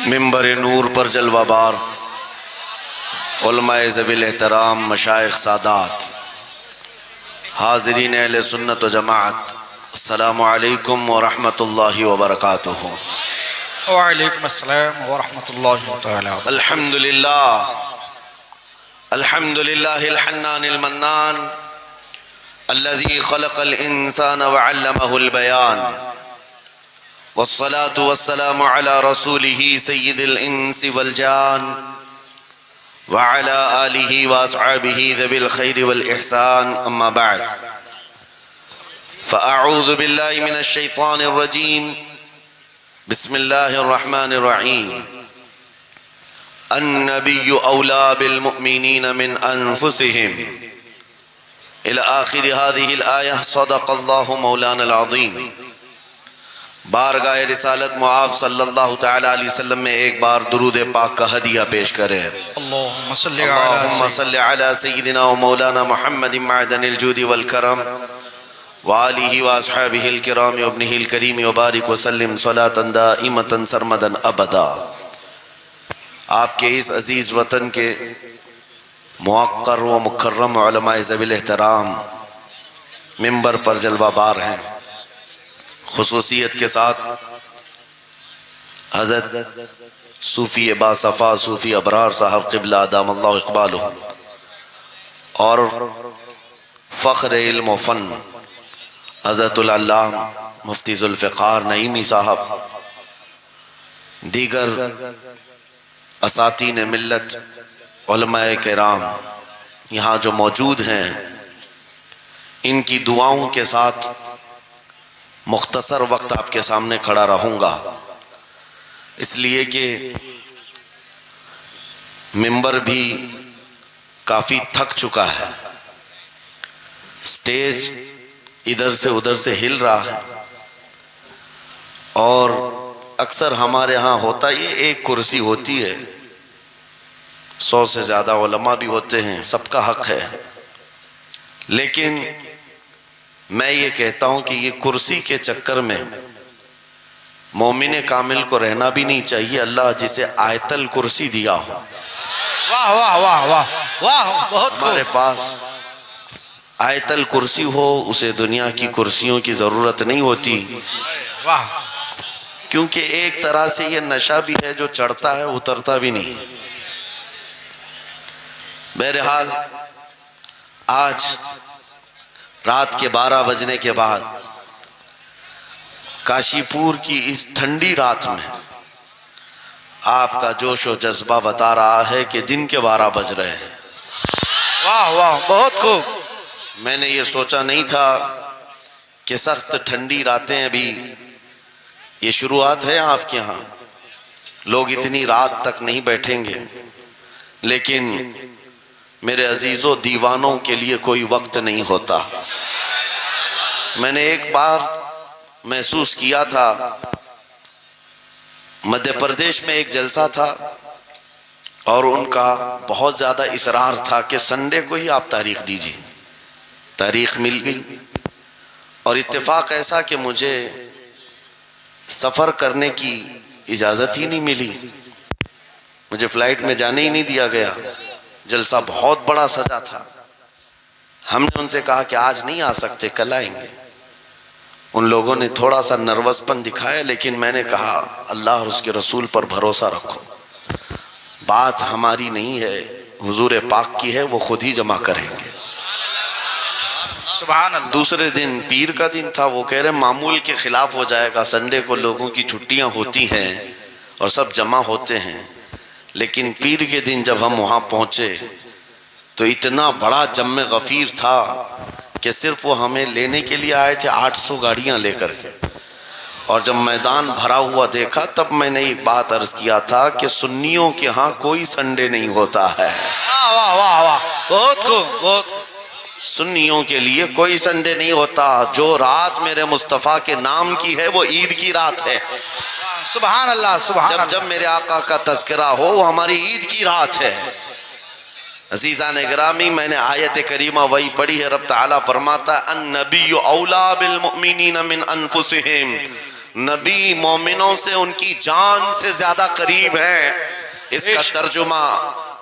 ممبر نور پر جلوہ بار علماء ذوی الاحترام، مشائخ سادات، حاضرین اہل سنت و جماعت، السلام علیکم ورحمۃ اللہ وبرکاتہ۔ وعلیکم السلام ورحمۃ اللہ تعالی۔ الحمد للہ الحنان المنان الذي خلق الانسان وعلمه البیان، والصلاة والسلام على رسوله سید الانس والجان وعلى آلہ واصحابہ ذوی الخیر والاحسان، اما بعد فاعوذ باللہ من الشیطان الرجیم، بسم اللہ الرحمن الرحیم۔ النبی اولا بالمؤمنین من انفسهم الى آخر هذه الآیہ، صدق اللہ مولانا العظیم۔ بارگاہ رسالت معاذ صلی اللہ تعالی علیہ وسلم میں ایک بار درود پاک کا ہدیہ پیش کریں۔ اللہم صلی علی سیدنا و مولانا محمد معدن الجود والکرم وآلہ واصحابہ الکرام وابنہ الکریم وبارک وسلم صلاة دائمة سرمدا ابدا۔ آپ کے اس عزیز وطن کے موقر و مکرم علماء ذوی الاحترام ممبر پر جلوہ بار ہیں، خصوصیت کے ساتھ حضرت صوفی باصفا صوفی ابرار صاحب قبلہ دام اللہ اقبالہ، اور فخر علم و فن حضرت العلامہ مفتی ذوالفقار نعیمی صاحب، دیگر اساتین ملت علماء کرام یہاں جو موجود ہیں، ان کی دعاؤں کے ساتھ مختصر وقت آپ کے سامنے کھڑا رہوں گا، اس لیے کہ ممبر بھی کافی تھک چکا ہے، سٹیج ادھر سے ادھر سے ہل رہا ہے، اور اکثر ہمارے ہاں ہوتا یہ ایک کرسی ہوتی ہے، 100 سے زیادہ علماء بھی ہوتے ہیں، سب کا حق ہے، لیکن میں یہ کہتا ہوں کہ یہ کرسی کے چکر میں مومن کامل کو رہنا بھی نہیں چاہیے۔ اللہ جسے آیت الکرسی دیا ہو، واہ واہ واہ واہ واہ، بہت ہمارے پاس آیت الکرسی ہو، اسے دنیا کی کرسیوں کی ضرورت نہیں ہوتی، واہ، کیونکہ ایک طرح سے یہ نشہ بھی ہے جو چڑھتا ہے اترتا بھی نہیں ہے۔ بہرحال آج رات کے 12 بجنے کے بعد کاشی پور کی اس ٹھنڈی رات میں آپ کا جوش و جذبہ بتا رہا ہے کہ دن کے 12 بج رہے ہیں۔ واہ واہ، بہت خوب۔ میں نے یہ سوچا نہیں تھا کہ سخت ٹھنڈی راتیں ابھی یہ شروعات ہے آپ کے ہاں، لوگ اتنی رات تک نہیں بیٹھیں گے، لیکن میرے عزیزوں دیوانوں کے لیے کوئی وقت نہیں ہوتا۔ میں نے ایک بار محسوس کیا تھا، مدھیہ پردیش میں ایک جلسہ تھا اور ان کا بہت زیادہ اصرار تھا کہ سنڈے کو ہی آپ تاریخ دیجیے۔ تاریخ مل گئی اور اتفاق ایسا کہ مجھے سفر کرنے کی اجازت ہی نہیں ملی، مجھے فلائٹ میں جانے ہی نہیں دیا گیا، جلسہ بہت بڑا سجا تھا۔ ہم نے ان سے کہا کہ آج نہیں آ سکتے، کل آئیں گے۔ ان لوگوں نے تھوڑا سا نروس پن دکھایا، لیکن میں نے کہا اللہ اور اس کے رسول پر بھروسہ رکھو، بات ہماری نہیں ہے، حضور پاک کی ہے، وہ خود ہی جمع کریں گے۔ سبحان اللہ۔ دوسرے دن پیر کا دن تھا، وہ کہہ رہے معمول کے خلاف ہو جائے گا، سنڈے کو لوگوں کی چھٹیاں ہوتی ہیں اور سب جمع ہوتے ہیں، لیکن پیر کے دن جب ہم وہاں پہنچے تو اتنا بڑا جم غفیر تھا کہ صرف وہ ہمیں لینے کے لیے آئے تھے 800 گاڑیاں لے کر کے، اور جب میدان بھرا ہوا دیکھا تب میں نے ایک بات عرض کیا تھا کہ سنیوں کے ہاں کوئی سنڈے نہیں ہوتا ہے۔ واہ واہ واہ واہ، بہت خوب، بہت خوب۔ سنیوں کے لیے کوئی سنڈے نہیں ہوتا، جو رات میرے مصطفیٰ کے نام کی ہے وہ عید کی رات ہے۔ سبحان اللہ، سبحان اللہ۔ جب میرے آقا کا تذکرہ ہو وہ ہماری عید کی رات ہے۔ عزیزان گرامی، میں نے آیت کریمہ وہی پڑھی ہے، رب تعالیٰ فرماتا ہے النبی اولا بالمؤمنین من انفسهم نبی مومنوں سے ان کی جان سے زیادہ قریب ہیں۔ اس کا ترجمہ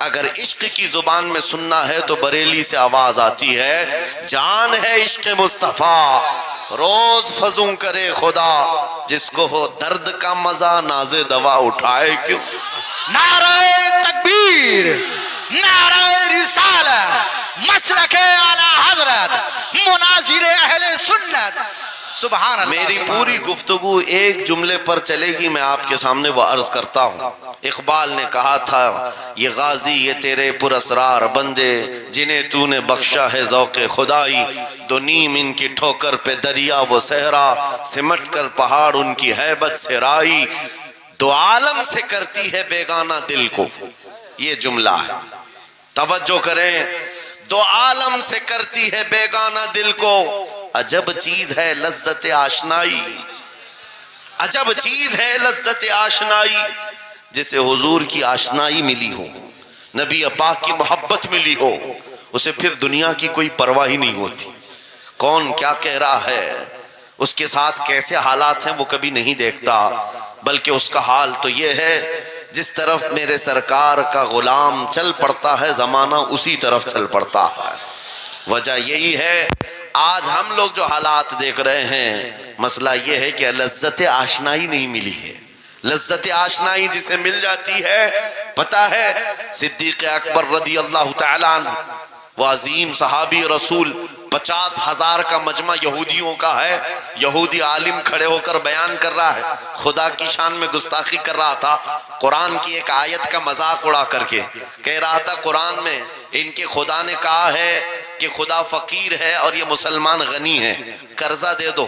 اگر عشق کی زبان میں سننا ہے تو بریلی سے آواز آتی ہے، جان ہے عشق مصطفیٰ روز فزوں کرے خدا، جس کو ہو درد کا مزہ ناز دوا اٹھائے کیوں۔ نعرہ تکبیر، نعرہ رسالت، مسلک اعلی حضرت، مناظر اہل سنت، سبحان اللہ۔ میری پوری گفتگو ایک جملے پر چلے گی، میں آپ کے سامنے وہ عرض کرتا ہوں۔ اقبال نے کہا تھا، یہ غازی یہ تیرے پر اسرار بندے، جنہیں تو نے بخشا ہے ذوق خدائی، دو نیم ان کی ٹھوکر پہ دریا وہ صحرا، سمٹ کر پہاڑ ان کی ہیبت سے رائی، دو عالم سے کرتی ہے بیگانہ دل کو۔ یہ جملہ ہے، توجہ کریں، دو عالم سے کرتی ہے بیگانہ دل کو، عجب چیز ہے لذت آشنائی، عجب چیز ہے لذت آشنائی، جسے حضور کی آشنائی ملی ہو، نبی پاک کی محبت ملی ہو، اسے پھر دنیا کی کوئی پرواہ ہی نہیں ہوتی، کون کیا کہہ رہا ہے، اس کے ساتھ کیسے حالات ہیں وہ کبھی نہیں دیکھتا، بلکہ اس کا حال تو یہ ہے، جس طرف میرے سرکار کا غلام چل پڑتا ہے زمانہ اسی طرف چل پڑتا ہے۔ وجہ یہی ہے آج ہم لوگ جو حالات دیکھ رہے ہیں، مسئلہ یہ ہے کہ لذت آشنائی نہیں ملی ہے۔ لذت آشنائی جسے مل جاتی ہے، پتہ ہے صدیق اکبر رضی اللہ تعالیٰ عنہ، وہ عظیم صحابی رسول، 50,000 کا مجمع یہودیوں کا ہے، یہودی عالم کھڑے ہو کر بیان کر رہا ہے، خدا کی شان میں گستاخی کر رہا تھا، قرآن کی ایک آیت کا مذاق اڑا کر کے کہہ رہا تھا، قرآن میں ان کے خدا نے کہا ہے کہ خدا فقیر ہے اور یہ مسلمان غنی ہے، قرضہ دے دو۔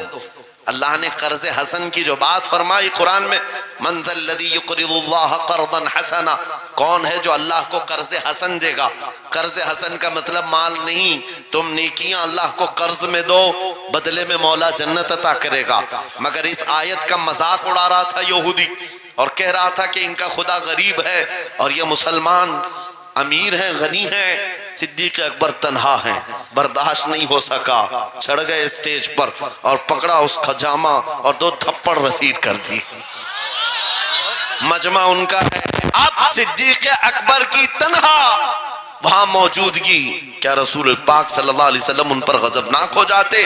اللہ نے قرض حسن کی جو بات فرمائی قرآن میں، من ذا الذی یقرض اللہ قرضا حسنا، کون ہے جو اللہ کو قرض حسن دے گا؟ قرض حسن کا مطلب مال نہیں، تم نیکیاں اللہ کو قرض میں دو، بدلے میں مولا جنت عطا کرے گا۔ مگر اس آیت کا مذاق اڑا رہا تھا یہودی، اور کہہ رہا تھا کہ ان کا خدا غریب ہے اور یہ مسلمان امیر ہیں، غنی ہیں۔ صدیق اکبر تنہا ہیں، برداشت نہیں ہو سکا، چڑھ گئے اسٹیج پر اور پکڑا اس خجامہ اور 2 تھپڑ رسید کر دی۔ مجمع ان کا ہے، اب صدیق اکبر کی تنہا وہاں موجودگی، کیا رسول پاک صلی اللہ علیہ وسلم ان پر غضبناک ہو جاتے؟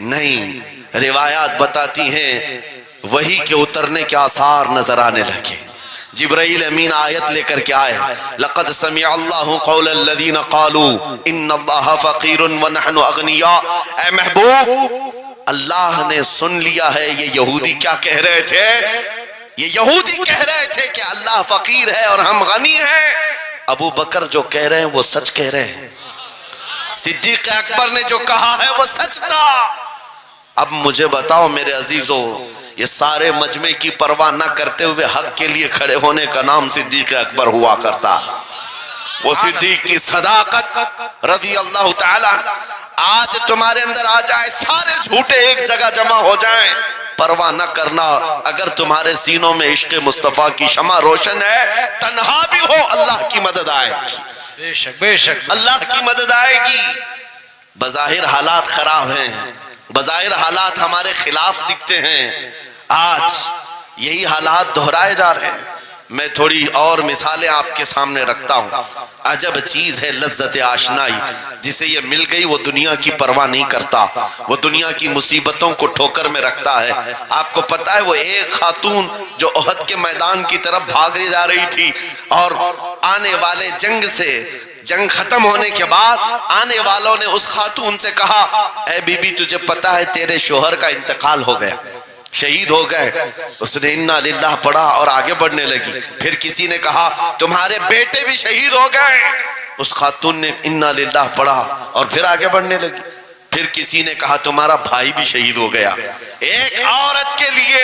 نہیں، روایات بتاتی ہیں وحی کے اترنے کے آثار نظر آنے لگے، جبرائیل امین آیت لے کر کے آئے، لقد سمع اللہ قول الذین قالوا ان اللہ فقیر ونحن اغنیاء، اے محبوب اللہ نے سن لیا ہے یہ یہودی کیا کہہ رہے تھے، یہ یہودی کہہ رہے تھے کہ اللہ فقیر ہے اور ہم غنی ہیں، ابو بکر جو کہہ رہے ہیں وہ سچ کہہ رہے ہیں، صدیق اکبر نے جو کہا ہے وہ سچ تھا۔ اب مجھے بتاؤ میرے عزیزو، یہ سارے مجمع کی پرواہ نہ کرتے ہوئے حق کے لیے کھڑے ہونے کا نام صدیق اکبر ہوا کرتا، وہ صدیق کی صداقت رضی اللہ تعالی۔ آج تمہارے اندر آ جائے، سارے جھوٹے ایک جگہ جمع ہو جائیں، پرواہ نہ کرنا، اگر تمہارے سینوں میں عشق مصطفیٰ کی شمع روشن ہے، تنہا بھی ہو اللہ کی مدد آئے گی، بے شک بے شک، اللہ کی مدد آئے گی۔ بظاہر حالات خراب ہیں، بظاہر حالات ہمارے خلاف دکھتے ہیں، آج یہی حالات دہرائے جا رہے ہیں۔ میں تھوڑی اور مثالیں آپ کے سامنے رکھتا ہوں۔ عجب چیز ہے لذت آشنائی، جسے یہ مل گئی وہ دنیا کی پرواہ نہیں کرتا، وہ دنیا کی مصیبتوں کو ٹھوکر میں رکھتا ہے۔ آپ کو پتا ہے وہ ایک خاتون جو احد کے میدان کی طرف بھاگے جا رہی تھی، اور آنے والے جنگ سے، جنگ ختم ہونے کے بعد آنے والوں نے اس خاتون سے کہا، اے بی بی تجھے پتا ہے تیرے شوہر کا انتقال ہو گیا، شہید ہو گئے۔ اس نے انا للہ پڑھا اور آگے بڑھنے لگی۔ پھر کسی نے کہا تمہارے بیٹے بھی شہید ہو گئے، اس خاتون نے انا للہ پڑھا اور پھر آگے بڑھنے لگی۔ پھر کسی نے کہا تمہارا بھائی بھی شہید ہو گیا۔ ایک عورت کے لیے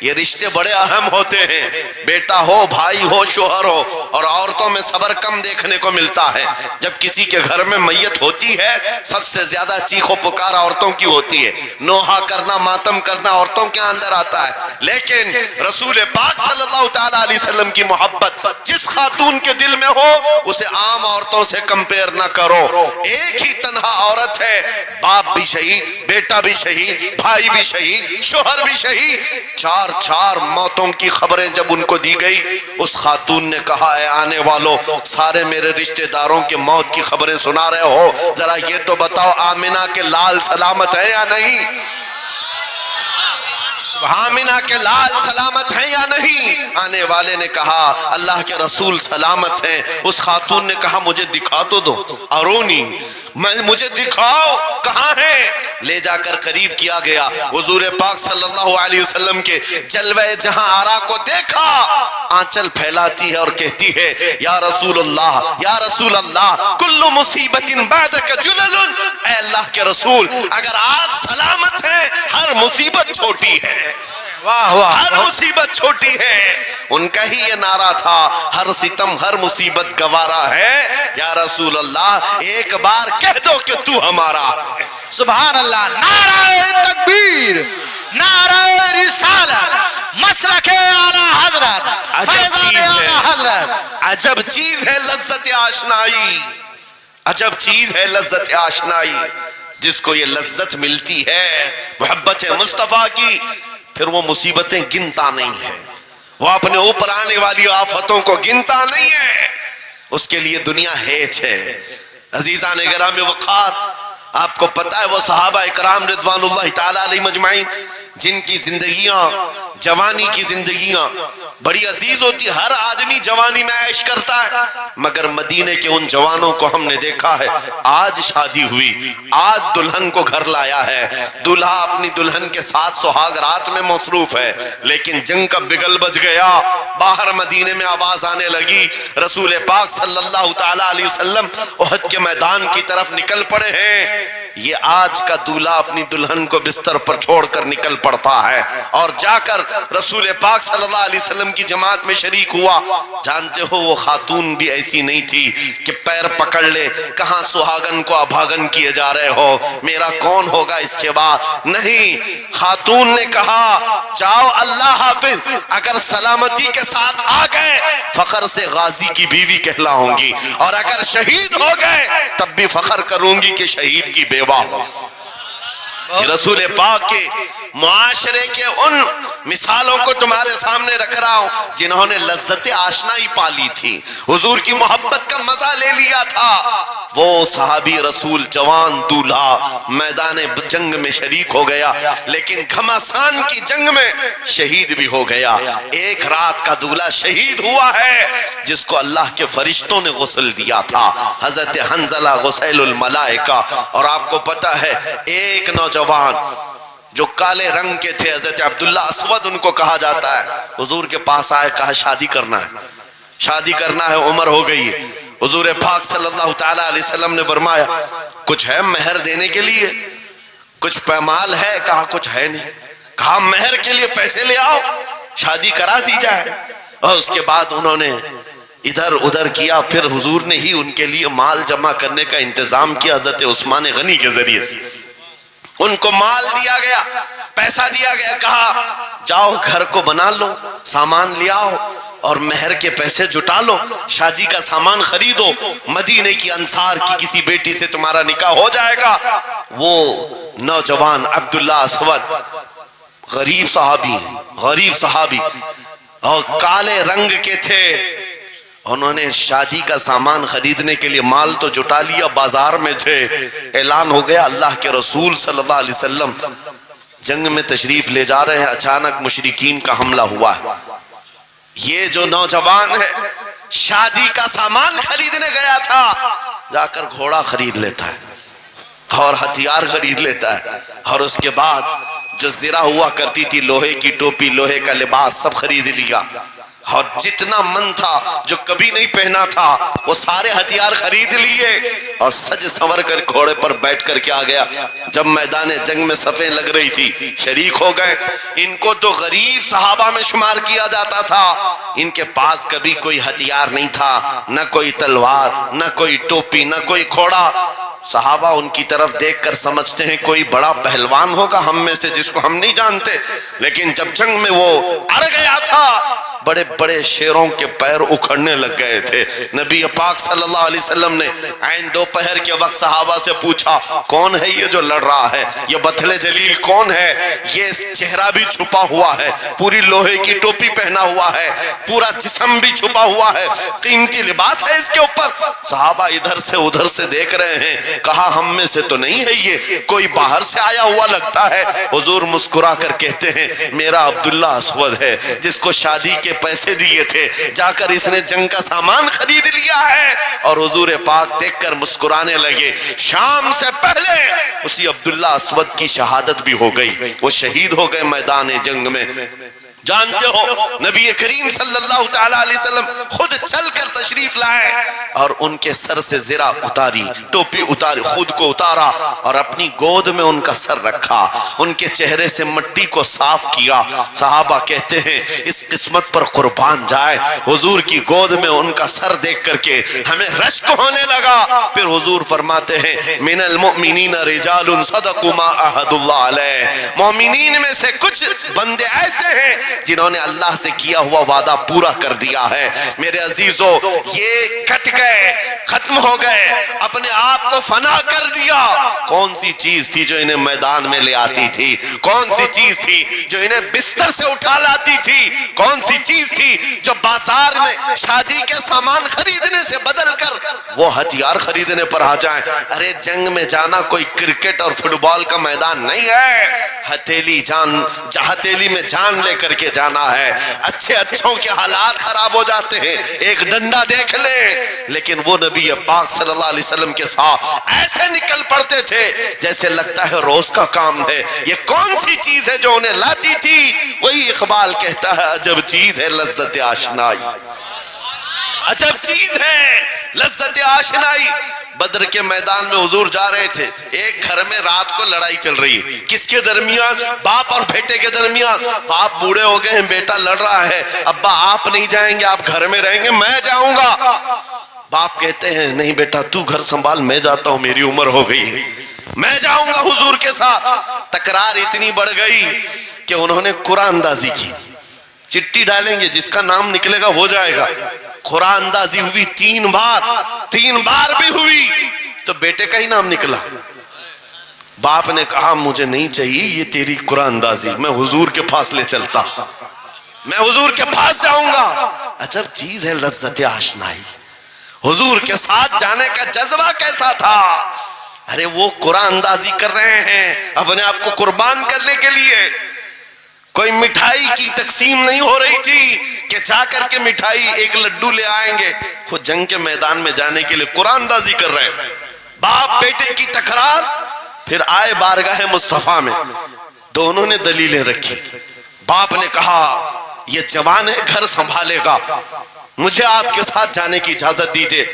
یہ رشتے بڑے اہم ہوتے ہیں، بیٹا ہو، بھائی ہو، شوہر ہو. اور عورتوں میں صبر کم دیکھنے کو ملتا ہے. جب کسی کے گھر میں میت ہوتی ہے سب سے زیادہ چیخ و پکار عورتوں کی ہوتی ہے، نوحہ کرنا، ماتم کرنا عورتوں کے اندر آتا ہے. لیکن رسول پاک صلی اللہ تعالی علیہ وسلم کی محبت جس خاتون کے دل میں ہو اسے عام عورتوں سے کمپیئر نہ کرو. ایک ہی تنہا عورت ہے، باپ بھی شہید، بیٹا بھی شہید، بھائی بھی شہید، شوہر بھی شہید. چار موتوں کی خبریں جب ان کو دی گئی، اس خاتون نے کہا اے آنے والوں، سارے میرے رشتہ داروں کے موت کی خبریں سنا رہے ہو، ذرا یہ تو بتاؤ آمنہ کے لال سلامت ہے یا نہیں؟ آمنہ کے لال سلامت ہیں یا نہیں؟ آنے والے نے کہا اللہ کے رسول سلامت ہیں. اس خاتون نے کہا مجھے دکھا تو دو، ارونی، مجھے دکھاؤ کہاں ہے. لے جا کر قریب کیا گیا. حضور پاک صلی اللہ علیہ وسلم کے جلوہ جہاں آرا کو دیکھا، آنچل پھیلاتی ہے اور کہتی ہے یا رسول اللہ، یا رسول اللہ، کل مصیبت بعدک جلل. اے اللہ کے رسول، اگر آپ سلامت ہیں ہر مصیبت چھوٹی ہے، واہ واہ، ہر مصیبت چھوٹی ہے. ان کا ہی یہ نعرہ تھا، ہر ستم ہر مصیبت گوارا ہے. یا رسول اللہ ایک بار کہہ دو کہ تو ہمارا. سبحان اللہ. نعرہ تکبیر، نعرہ رسالت، مسلک اعلی حضرت، فیضان اعلی حضرت. عجب چیز ہے لذت آشنائی، عجب چیز ہے لذت آشنائی. جس کو یہ لذت ملتی ہے محبت مصطفیٰ کی، پھر وہ مصیبتیں گنتا نہیں ہے، وہ اپنے اوپر آنے والی آفتوں کو گنتا نہیں ہے. اس کے لیے دنیا ہیچ ہے. عزیزان گرامی وقار، آپ کو پتہ ہے وہ صحابہ اکرام رضوان اللہ تعالی علیہ مجمعین جن کی زندگیاں، جوانی کی زندگیاں بڑی عزیز ہوتی. ہر آدمی جوانی میں عیش کرتا ہے، مگر مدینے کے ان جوانوں کو ہم نے دیکھا ہے آج شادی ہوئی، آج دلہن کو گھر لایا ہے، دلہا اپنی دلہن کے ساتھ سہاگ رات میں مصروف ہے، لیکن جنگ کا بگل بج گیا. باہر مدینے میں آواز آنے لگی رسول پاک صلی اللہ تعالی علیہ وسلم احد کے میدان کی طرف نکل پڑے ہیں. یہ آج کا دولہا اپنی دلہن کو بستر پر چھوڑ کر نکل پڑتا ہے اور جا کر رسول پاک صلی اللہ علیہ وسلم کی جماعت میں شریک ہوا. جانتے ہو وہ خاتون بھی ایسی نہیں تھی کہ پیر پکڑ لے، کہاں سہاگن کو ابھاگن کیے جا رہے ہو، میرا کون ہوگا اس کے بعد. نہیں، خاتون نے کہا جاؤ اللہ حافظ، اگر سلامتی کے ساتھ آ گئے فخر سے غازی کی بیوی کہلاؤں گی، اور اگر شہید ہو گئے تب بھی فخر کروں گی کہ شہید کی بیوہ ہو. رسول پاک کے معاشرے کے ان مثالوں کو تمہارے سامنے رکھ رہا ہوں جنہوں نے لذت آشنائی پالی تھی، حضور کی محبت کا مزہ لے لیا تھا. وہ صحابی رسول جوان دولہا میدان جنگ میں شریک ہو گیا، لیکن گھمسان کی جنگ میں شہید بھی ہو گیا. ایک رات کا دولہا شہید ہوا ہے جس کو اللہ کے فرشتوں نے غسل دیا تھا، حضرت حنظلہ غسیل الملائکہ. اور آپ کو پتہ ہے ایک نوجوان جو کالے رنگ کے تھے، حضرت عبداللہ اسود ان کو کہا جاتا ہے، حضور کے پاس آئے، کہا شادی کرنا ہے، شادی کرنا ہے، عمر ہو گئی ہے. حضور پاک صلی اللہ تعالی علیہ وسلم نے فرمایا کچھ ہے مہر دینے کے لیے، کچھ پیمال ہے؟ کہا کچھ ہے نہیں. کہا مہر کے لیے پیسے لے آؤ، شادی کرا دی جائے. اور اس کے بعد انہوں نے ادھر ادھر کیا، پھر حضور نے ہی ان کے لیے مال جمع کرنے کا انتظام کیا حضرت عثمان غنی کے ذریعے سے. ان کو مال دیا گیا، پیسہ دیا گیا، کہا جاؤ گھر کو بنا لو، سامان لے آؤ اور مہر کے پیسے جٹا لو، شادی کا سامان خریدو، مدینے کی انصار کی کسی بیٹی سے تمہارا نکاح ہو جائے گا. وہ نوجوان عبداللہ اسود غریب صحابی اور کالے رنگ کے تھے، انہوں نے شادی کا سامان خریدنے کے لیے مال تو جٹا لیا، بازار میں تھے. اعلان ہو گیا اللہ کے رسول صلی اللہ علیہ وسلم جنگ میں تشریف لے جا رہے ہیں، اچانک مشرکین کا حملہ ہوا ہے. یہ جو نوجوان ہے شادی کا سامان خریدنے گیا تھا، جا کر گھوڑا خرید لیتا ہے اور ہتھیار خرید لیتا ہے، اور اس کے بعد جو زرہ ہوا کرتی تھی، لوہے کی ٹوپی، لوہے کا لباس، سب خرید لیا. اور جتنا من تھا جو کبھی نہیں پہنا تھا وہ سارے ہتھیار خرید لیے اور سج سنور کر گھوڑے پر بیٹھ کر کے آ گیا. جب میدان جنگ میں صفیں لگ رہی تھی شریک ہو گئے. ان کو تو غریب صحابہ میں شمار کیا جاتا تھا. ان کے پاس کبھی کوئی ہتھیار نہیں تھا, نہ کوئی تلوار, نہ کوئی ٹوپی, نہ کوئی گھوڑا. صحابہ ان کی طرف دیکھ کر سمجھتے ہیں کوئی بڑا پہلوان ہوگا ہم میں سے جس کو ہم نہیں جانتے. لیکن جب جنگ میں وہ اڑ گیا تھا بڑے بڑے شیروں کے پیر اکھڑنے لگ گئے تھے. نبی پاک صلی اللہ علیہ وسلم نے عین دوپہر کے وقت صحابہ سے پوچھا کون ہے یہ جو لڑ رہا ہے, یہ بطل جلیل کون ہے؟ یہ چہرہ بھی چھپا ہوا ہے, پوری لوہے کی ٹوپی پہنا ہوا ہے, پورا جسم بھی چھپا ہوا ہے, قیمتی لباس ہے اس کے اوپر. صحابہ ادھر سے ادھر سے دیکھ رہے ہیں. کہا ہم میں سے تو نہیں ہے, یہ کوئی باہر سے آیا ہوا لگتا ہے. حضور مسکرا کر کہتے ہیں میرا عبداللہ اسود ہے جس کو شادی کے پیسے دیے تھے, جا کر اس نے جنگ کا سامان خرید لیا ہے. اور حضور پاک دیکھ کر مسکرانے لگے. شام سے پہلے اسی عبداللہ اسود کی شہادت بھی ہو گئی, وہ شہید ہو گئے میدان جنگ میں. جانتے ہو نبی کریم صلی اللہ تعالی علیہ وسلم خود چل کر تشریف لائے اور ان کے سر سے زرہ اتاری, ٹوپی اتاری, خود کو اتارا اور اپنی گود میں ان کا سر رکھا, ان کے چہرے سے مٹی کو صاف کیا. صحابہ کہتے ہیں اس قسمت پر قربان جائے, حضور کی گود میں ان کا سر دیکھ کر کے ہمیں رشک ہونے لگا. پھر حضور فرماتے ہیں من المؤمنین رجال صدقوا ما عهد اللہ علیہ, مومنین میں سے کچھ بندے ایسے ہیں جنہوں نے اللہ سے کیا ہوا وعدہ پورا کر دیا ہے. میرے عزیزو یہ کٹ گئے, ختم ہو گئے, اپنے آپ کو فنا کر دیا. کون سی چیز تھی جو انہیں میدان میں لے آتی تھی؟ کون سی چیز تھی جو انہیں بستر سے اٹھا لاتی تھی؟ کون سی چیز تھی جو بازار میں شادی کے سامان خریدنے سے بدل کر وہ ہتھیار خریدنے پر آ جائیں؟ ارے جنگ میں جانا کوئی کرکٹ اور فٹ بال کا میدان نہیں ہے, ہتھیلی میں جان لے کر کے جانا ہے. اچھے اچھوں کے حالات خراب ہو جاتے ہیں, ایک ڈنڈا دیکھ لیں, لیکن وہ نبی پاک صلی اللہ علیہ وسلم کے ساتھ ایسے نکل پڑتے تھے جیسے لگتا ہے روز کا کام ہے. یہ کون سی چیز ہے جو انہیں لاتی تھی؟ وہی اقبال کہتا ہے عجب چیز ہے لذت آشنائی, عجب چیز ہے لذت آشنائی. بدر کے میدان میں حضور جا رہے تھے, ایک گھر میں رات کو لڑائی چل رہی ہے. کس کے درمیان؟ باپ اور بیٹے کے درمیان. باپ بوڑھے ہو گئے ہیں, بیٹا لڑ رہا ہے. ابا آپ نہیں جائیں گے, آپ گھر میں رہیں گے, میں جاؤں گا. باپ کہتے ہیں نہیں بیٹا تو گھر سنبھال, میں جاتا ہوں, میری عمر ہو گئی ہے, میں جاؤں گا حضور کے ساتھ. تکرار اتنی بڑھ گئی کہ انہوں نے قرآن اندازی کی. چٹی ڈالیں گے, جس کا نام نکلے گا ہو جائے گا. قرآن اندازی ہوئی 3 بار بھی ہوئی تو بیٹے کا ہی نام نکلا. باپ نے کہا مجھے نہیں چاہیے یہ تیری قرآن اندازی, میں حضور کے پاس لے چلتا, میں حضور کے پاس جاؤں گا. عجب چیز ہے لذت آشنائی. حضور کے ساتھ جانے کا جذبہ کیسا تھا؟ ارے وہ قرآن اندازی کر رہے ہیں اپنے آپ کو قربان کرنے کے لیے. کوئی مٹھائی کی تقسیم نہیں ہو رہی تھی کہ جا کر کے مٹھائی ایک لڈو لے آئیں گے. خود جنگ کے میدان میں جانے کے لیے قرآن اندازی کر رہے ہیں. باپ بیٹے کی تکرار. پھر آئے بارگاہ مصطفیٰ میں, دونوں نے دلیلیں رکھی. باپ نے کہا یہ جوان ہے, گھر سنبھالے گا, مجھے آپ کے ساتھ جانے کی اجازت دیجئے.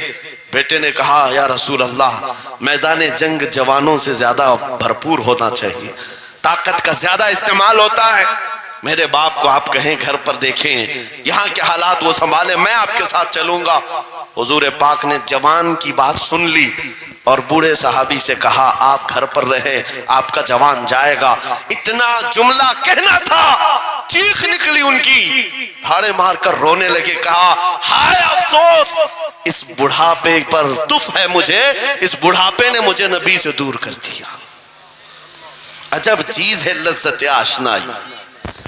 بیٹے نے کہا یا رسول اللہ میدان جنگ جوانوں سے زیادہ بھرپور ہونا چاہیے, طاقت کا زیادہ استعمال ہوتا ہے. میرے باپ کو آپ کہیں گھر پر دیکھیں, یہاں کے حالات وہ سنبھالیں, میں آپ کے ساتھ چلوں گا. حضور پاک نے جوان کی بات سن لی اور بوڑھے صحابی سے کہا آپ گھر پر رہیں, آپ کا جوان جائے گا. اتنا جملہ کہنا تھا, چیخ نکلی ان کی, دھاڑے مار کر رونے لگے. کہا ہائے افسوس, اس بڑھاپے پر تف ہے مجھے, اس بڑھاپے نے مجھے نبی سے دور کر دیا. عجب چیز ہے لذت آشنائی,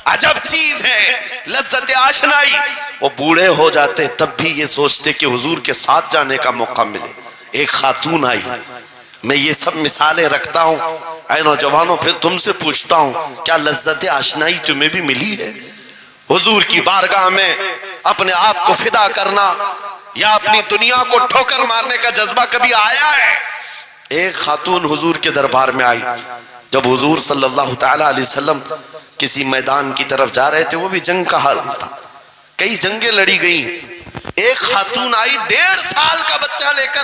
عجب چیز ہے لذت آشنائی. وہ بوڑھے ہو جاتے تب بھی یہ سوچتے کہ حضور کے ساتھ جانے کا موقع ملے. ایک خاتون آئی, میں یہ سب مثالیں رکھتا ہوں. اے نوجوانوں پھر تم سے پوچھتا ہوں کیا لذت آشنائی تمہیں بھی ملی ہے؟ حضور کی بارگاہ میں اپنے آپ کو فدا کرنا یا اپنی دنیا کو ٹھوکر مارنے کا جذبہ کبھی آیا ہے؟ ایک خاتون حضور کے دربار میں آئی. جب حضور صلی اللہ تعالی علیہ وسلم کسی میدان کی طرف جا رہے تھے, وہ بھی جنگ کا حال تھا, کئی جنگیں لڑی گئی. ایک خاتون آئی 1.5 سال کا بچہ لے کر,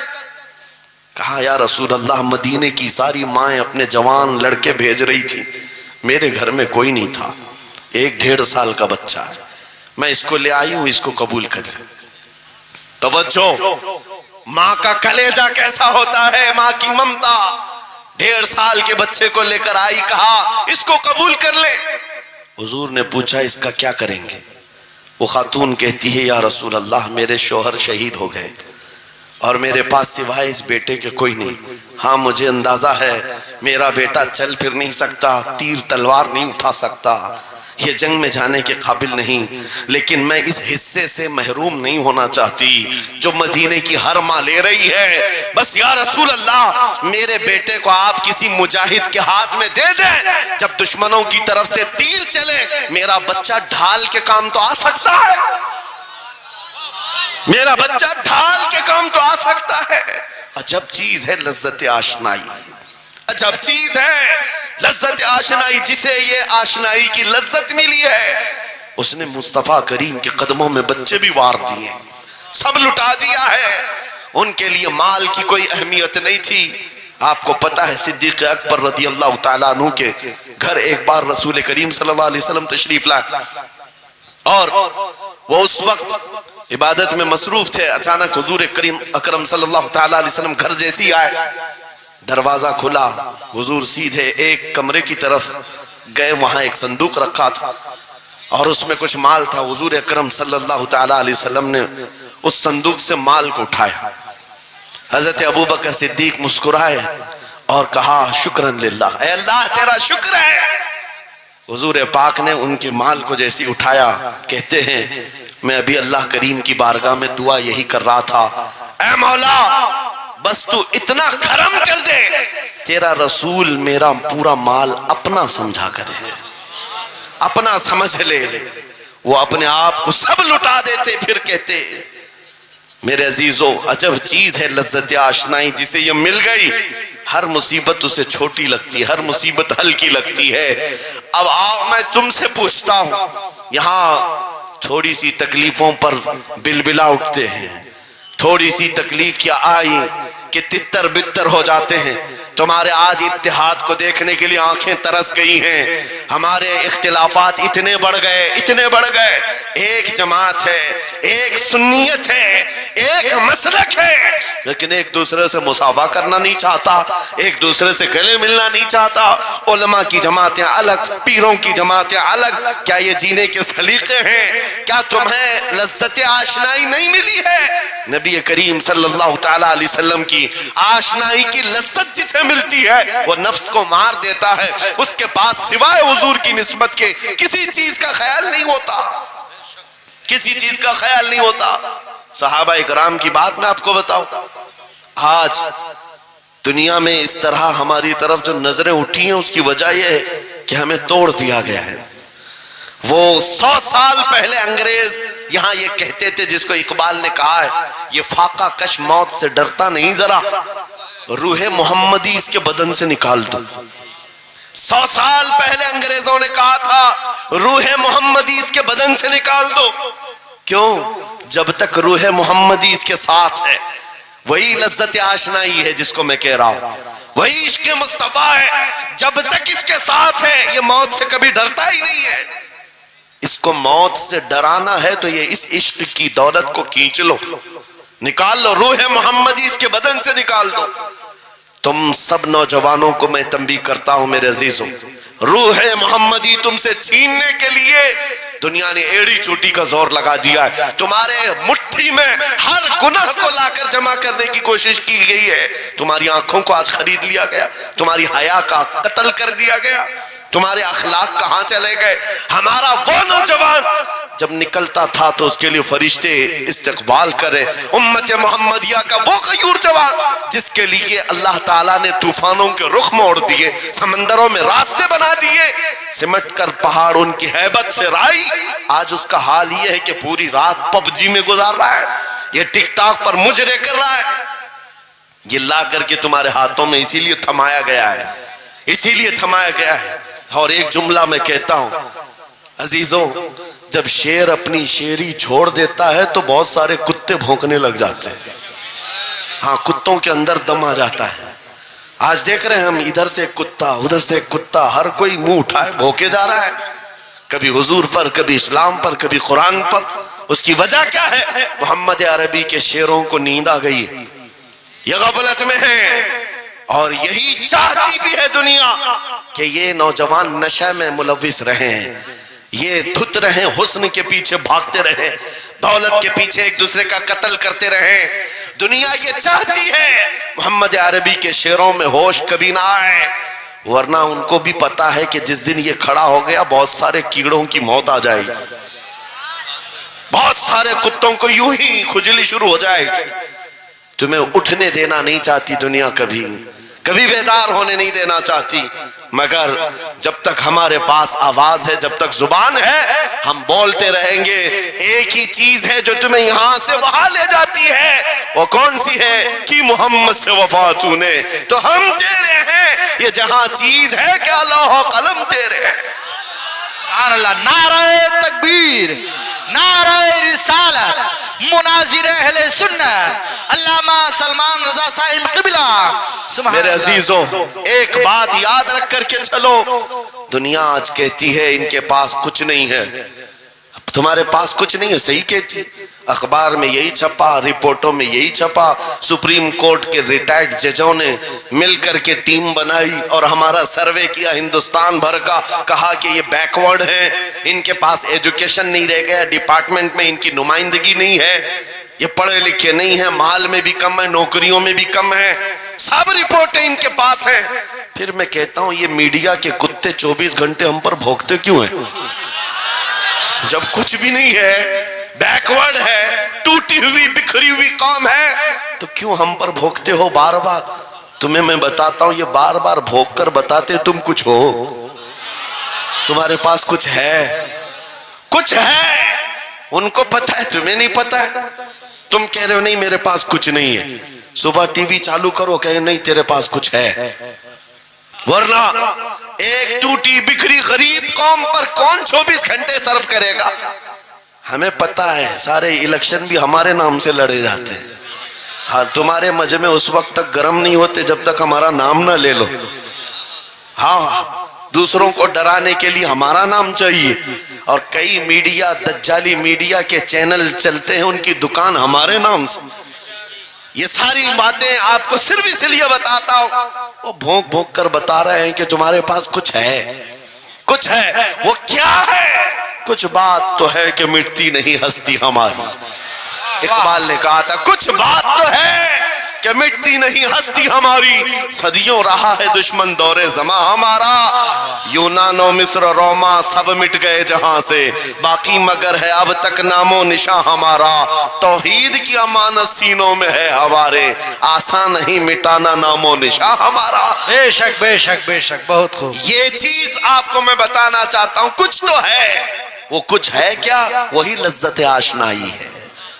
کہا یا رسول اللہ مدینے کی ساری مائیں اپنے جوان لڑکے بھیج رہی تھی, میرے گھر میں کوئی نہیں تھا, 1.5 سال کا بچہ ہے, میں اس کو لے آئی ہوں, اس کو قبول کر لیں. توجہ, ماں کا کلیجہ کیسا ہوتا ہے, ماں کی ممتا. 1.5 سال کے بچے کو لے کر آئی, کہا اس کو قبول کر لے. حضور نے پوچھا اس کا کیا کریں گے؟ وہ خاتون کہتی ہے یا رسول اللہ میرے شوہر شہید ہو گئے اور میرے پاس سوائے اس بیٹے کے کوئی نہیں. ہاں مجھے اندازہ ہے میرا بیٹا چل پھر نہیں سکتا, تیر تلوار نہیں اٹھا سکتا, یہ جنگ میں جانے کے قابل نہیں, لیکن میں اس حصے سے محروم نہیں ہونا چاہتی جو مدینے کی ہر ماں لے رہی ہے. بس یا رسول اللہ میرے بیٹے کو آپ کسی مجاہد کے ہاتھ میں دے دیں, جب دشمنوں کی طرف سے تیر چلے میرا بچہ ڈھال کے کام تو آ سکتا ہے, میرا بچہ ڈھال کے کام تو آ سکتا ہے. عجب چیز ہے لذت آشنائی, عجب چیز ہے لذت آشنائی. جسے یہ آشنائی کی لذت ملی ہے اس نے مصطفیٰ کریم کے قدموں میں بچے بھی وار دیے, سب لٹا دیا ہے. ان کے لیے مال کی کوئی اہمیت نہیں تھی. آپ کو پتا ہے صدیق اکبر رضی اللہ تعالیٰ عنہ کے گھر ایک بار رسول کریم صلی اللہ علیہ وسلم تشریف لائے اور وہ اس وقت عبادت میں مصروف تھے. اچانک حضور کریم اکرم صلی اللہ تعالیٰ علیہ وسلم گھر جیسی آئے, دروازہ کھلا, حضور سیدھے ایک کمرے کی طرف گئے, وہاں ایک صندوق رکھا تھا اور اس میں کچھ مال تھا. حضور اکرم صلی اللہ تعالیٰ علیہ وسلم نے اس صندوق سے مال کو اٹھایا. حضرت ابوبکر صدیق مسکرائے اور کہا شکرن للہ, اے اللہ تیرا شکر ہے. حضور پاک نے ان کے مال کو جیسی اٹھایا, کہتے ہیں میں ابھی اللہ کریم کی بارگاہ میں دعا یہی کر رہا تھا, اے مولا بس تو اتنا کرم کر دے تیرا رسول میرا پورا مال اپنا سمجھا کرے, اپنا سمجھ لے. وہ اپنے آپ کو سب لٹا دیتے, پھر کہتے میرے عزیزو عجب چیز ہے لذت آشنائی. جسے یہ مل گئی ہر مصیبت اسے چھوٹی لگتی, ہر مصیبت ہلکی لگتی ہے. اب آؤ میں تم سے پوچھتا ہوں, یہاں تھوڑی سی تکلیفوں پر بلبلا اٹھتے ہیں, تھوڑی سی تکلیف کیا آئی کہ تتر بتر ہو جاتے ہیں. تمہارے آج اتحاد کو دیکھنے کے لیے آنکھیں ترس گئی ہیں. ہمارے اختلافات اتنے بڑھ گئے, اتنے بڑھ گئے. ایک جماعت ہے, ایک سنیت ہے, ایک مسلک ہے, لیکن ایک دوسرے سے مساوا کرنا نہیں چاہتا, ایک دوسرے سے گلے ملنا نہیں چاہتا. علماء کی جماعتیں الگ, پیروں کی جماعتیں الگ. کیا یہ جینے کے سلیقے ہیں؟ کیا تمہیں لذت آشنائی نہیں ملی ہے؟ نبی کریم صلی اللہ تعالیٰ علیہ وسلم کی آشنائی کی لذت جسے ملتی ہے وہ نفس کو مار دیتا ہے. اس کے پاس سوائے حضور کی نسبت کے کسی چیز کا خیال نہیں ہوتا, کسی چیز کا خیال نہیں ہوتا. صحابہ اکرام کی بات میں آپ کو بتاؤں, آج دنیا میں اس طرح ہماری طرف جو نظریں اٹھی ہیں اس کی وجہ یہ ہے کہ ہمیں توڑ دیا گیا ہے. وہ 100 سال پہلے انگریز یہاں یہ کہتے تھے, جس کو اقبال نے کہا ہے یہ فاقہ کش موت سے ڈرتا نہیں, ذرا روح محمدی اس کے بدن سے نکال دو. 100 سال پہلے انگریزوں نے کہا تھا روح محمدی اس کے بدن سے نکال دو. کیوں؟ جب تک روح محمدی اس کے ساتھ ہے وہی لذت آشنائی ہے جس کو میں کہہ رہا ہوں, وہی عشق مصطفیٰ ہے. جب تک اس کے ساتھ ہے یہ موت سے کبھی ڈرتا ہی نہیں ہے. اس کو موت سے ڈرانا ہے تو یہ اس عشق کی دولت کو کھینچ لو, نکال لو, روح محمدی اس کے بدن سے نکال دو. تم سب نوجوانوں کو میں تنبیہ کرتا ہوں میرے عزیزوں, روح محمدی تم سے چھیننے کے لیے دنیا نے ایڑی چوٹی کا زور لگا دیا ہے. تمہارے مٹھی میں ہر گناہ کو لا کر جمع کرنے کی کوشش کی گئی ہے. تمہاری آنکھوں کو آج خرید لیا گیا, تمہاری حیا کا قتل کر دیا گیا, تمہارے اخلاق کہاں چلے گئے. ہمارا وہ نوجوان جب نکلتا تھا تو اس کے لیے فرشتے استقبال کرے. امت محمدیہ کا وہ غیور جوان جس کے لیے اللہ تعالیٰ نے طوفانوں کے رخ موڑ دیے, سمندروں میں راستے بنا دیے, سمٹ کر پہاڑ ان کی ہیبت سے رائی. آج اس کا حال یہ ہے کہ پوری رات پب جی میں گزار رہا ہے, یہ ٹک ٹاک پر مجرے کر رہا ہے. یہ لا کر کے تمہارے ہاتھوں میں اسی لیے تھمایا گیا ہے, اسی لیے تھمایا گیا ہے. اور ایک جملہ میں کہتا ہوں عزیزوں, جب شیر اپنی شیری چھوڑ دیتا ہے تو بہت سارے کتے بھونکنے لگ جاتے ہیں. ہاں کتوں کے اندر دم آ جاتا ہے. آج دیکھ رہے ہیں ہم ادھر سے کتا ادھر سے کتا, ہر کوئی منہ اٹھائے بھوکے جا رہا ہے, کبھی حضور پر, کبھی اسلام پر, کبھی قرآن پر. اس کی وجہ کیا ہے؟ محمد عربی کے شعروں کو نیند آ گئی ہے, یہ غفلت میں ہے, اور یہی چاہتی بھی ہے دنیا کہ یہ نوجوان نشے میں ملوث رہے ہیں, یہ دھت رہیں, حسن کے پیچھے بھاگتے رہیں, دولت کے پیچھے ایک دوسرے کا قتل کرتے رہیں. دنیا یہ چاہتی ہے محمد عربی کے شعروں میں ہوش کبھی نہ آئے, ورنہ ان کو بھی پتا ہے کہ جس دن یہ کھڑا ہو گیا بہت سارے کیڑوں کی موت آ جائے گی, بہت سارے کتوں کو یوں ہی کھجلی شروع ہو جائے گی. تمہیں اٹھنے دینا نہیں چاہتی دنیا, کبھی کبھی بیدار ہونے نہیں دینا چاہتی, مگر جب تک ہمارے پاس آواز ہے, جب تک زبان ہے, ہم بولتے رہیں گے. ایک ہی چیز ہے جو تمہیں یہاں سے وہاں لے جاتی ہے, وہ کون سی ہے؟ کہ محمد سے وفا تو نے, تو ہم تیرے ہیں. یہ جہاں چیز ہے کیا لوح و قلم تیرے ہیں. سبحان اللہ. نعرہ تکبیر, نعرہ رسالت, مناظر اہل سنت علامہ سلمان رضا صاحب قبلہ. میرے عزیزوں, ایک بات یاد رکھ کر کے چلو, دنیا آج کہتی ہے ان کے پاس کچھ نہیں ہے. تمہارے پاس کچھ نہیں ہے, صحیح کہتی, اخبار میں یہی چھپا, رپورٹوں میں یہی چھپا. سپریم کورٹ کے ریٹائرڈ ججوں نے مل کر کے ٹیم بنائی اور ہمارا سروے کیا ہندوستان بھر کا, کہا کہ یہ بیکورڈ ہیں, ان کے پاس ایجوکیشن نہیں رہ گیا, ڈپارٹمنٹ میں ان کی نمائندگی نہیں ہے, یہ پڑھے لکھے نہیں ہیں, مال میں بھی کم ہے, نوکریوں میں بھی کم ہے, سب رپورٹیں ان کے پاس ہیں. پھر میں کہتا ہوں یہ میڈیا کے کتے 24 گھنٹے ہم پر بھونکتے کیوں ہیں؟ جب کچھ بھی نہیں ہے, بیکورڈ ہے, ٹوٹی ہوئی بکھری ہوئی قوم ہے, تو کیوں ہم پر بھونکتے ہو بار بار؟ تمہیں میں بتاتا ہوں, یہ بار بار بھونک کر بتاتے تم کچھ ہو, تمہارے پاس کچھ ہے, کچھ ہے. ان کو پتہ ہے, تمہیں نہیں پتہ ہے. تم کہہ رہے ہو نہیں میرے پاس کچھ نہیں ہے, صبح ٹی وی چالو کرو, کہے نہیں تیرے پاس کچھ ہے. ورنہ ایک ٹوٹی بکھری غریب قوم پر کون 24 گھنٹے صرف کرے گا؟ ہمیں پتہ ہے سارے الیکشن بھی ہمارے نام سے لڑے جاتے ہیں. ہاں, تمہارے مجمع اس وقت تک گرم نہیں ہوتے جب تک ہمارا نام نہ لے لو. ہاں, دوسروں کو ڈرانے کے لیے ہمارا نام چاہیے, اور کئی میڈیا, دجالی میڈیا کے چینل چلتے ہیں, ان کی دکان ہمارے نام سے. یہ ساری باتیں آپ کو صرف اس لیے بتاتا ہوں, وہ بھونک بھونک کر بتا رہے ہیں کہ تمہارے پاس کچھ ہے, کچھ ہے. وہ کیا ہے؟ کچھ بات تو ہے کہ مٹتی نہیں ہستی ہماری. اقبال نے کہا تھا کچھ بات تو ہے کہ مٹتی نہیں ہستی ہماری, صدیوں رہا ہے دشمن دور زماں ہمارا. یونان و مصر روما سب مٹ گئے جہاں سے, باقی مگر ہے اب تک نام و نشاں ہمارا. توحید کی امانت سینوں میں ہے ہمارے, آسان نہیں مٹانا نام و نشاں ہمارا. بے شک بے شک بے شک, بہت خوب. یہ چیز آپ کو میں بتانا چاہتا ہوں, کچھ تو ہے. وہ کچھ ہے کیا؟ وہی لذت آشنائی ہے,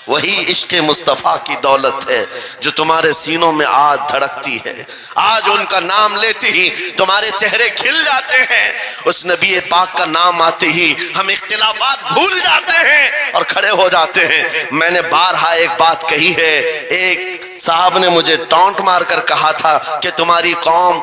وہی عشق مصطفیٰ کی دولت ہے جو تمہارے سینوں میں آج دھڑکتی ہے. آج ان کا نام لیتے ہی تمہارے چہرے کھل جاتے ہیں, اس نبی پاک کا نام آتے ہی ہم اختلافات بھول جاتے ہیں اور کھڑے ہو جاتے ہیں. میں نے بارہا ایک بات کہی ہے, ایک صاحب نے مجھے ٹونٹ مار کر کہا تھا کہ تمہاری قوم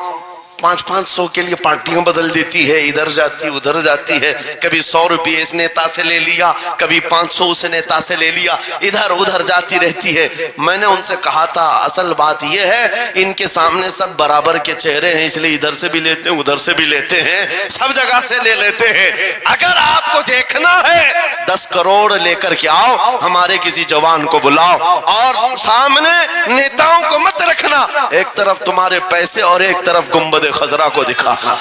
500 کے لیے پارٹیاں بدل دیتی ہے, ادھر جاتی ادھر جاتی ہے, کبھی 100 روپے اس نیتا سے لے لیا, کبھی 500 اس نیتا سے لے لیا, ادھر ادھر جاتی رہتی ہے. میں نے ان سے کہا تھا اصل بات یہ ہے ان کے سامنے سب برابر کے چہرے ہیں, اس لیے ادھر سے بھی لیتے ہیں ادھر سے بھی لیتے ہیں, سب جگہ سے لے لیتے ہیں. اگر آپ کو دیکھنا ہے 10 کروڑ لے کر کے آؤ, ہمارے کسی جوان کو بلاؤ, اور سامنے نیتاؤں کو مت رکھنا, ایک طرف تمہارے پیسے اور ایک طرف گنبد خضرا کو دکھانا,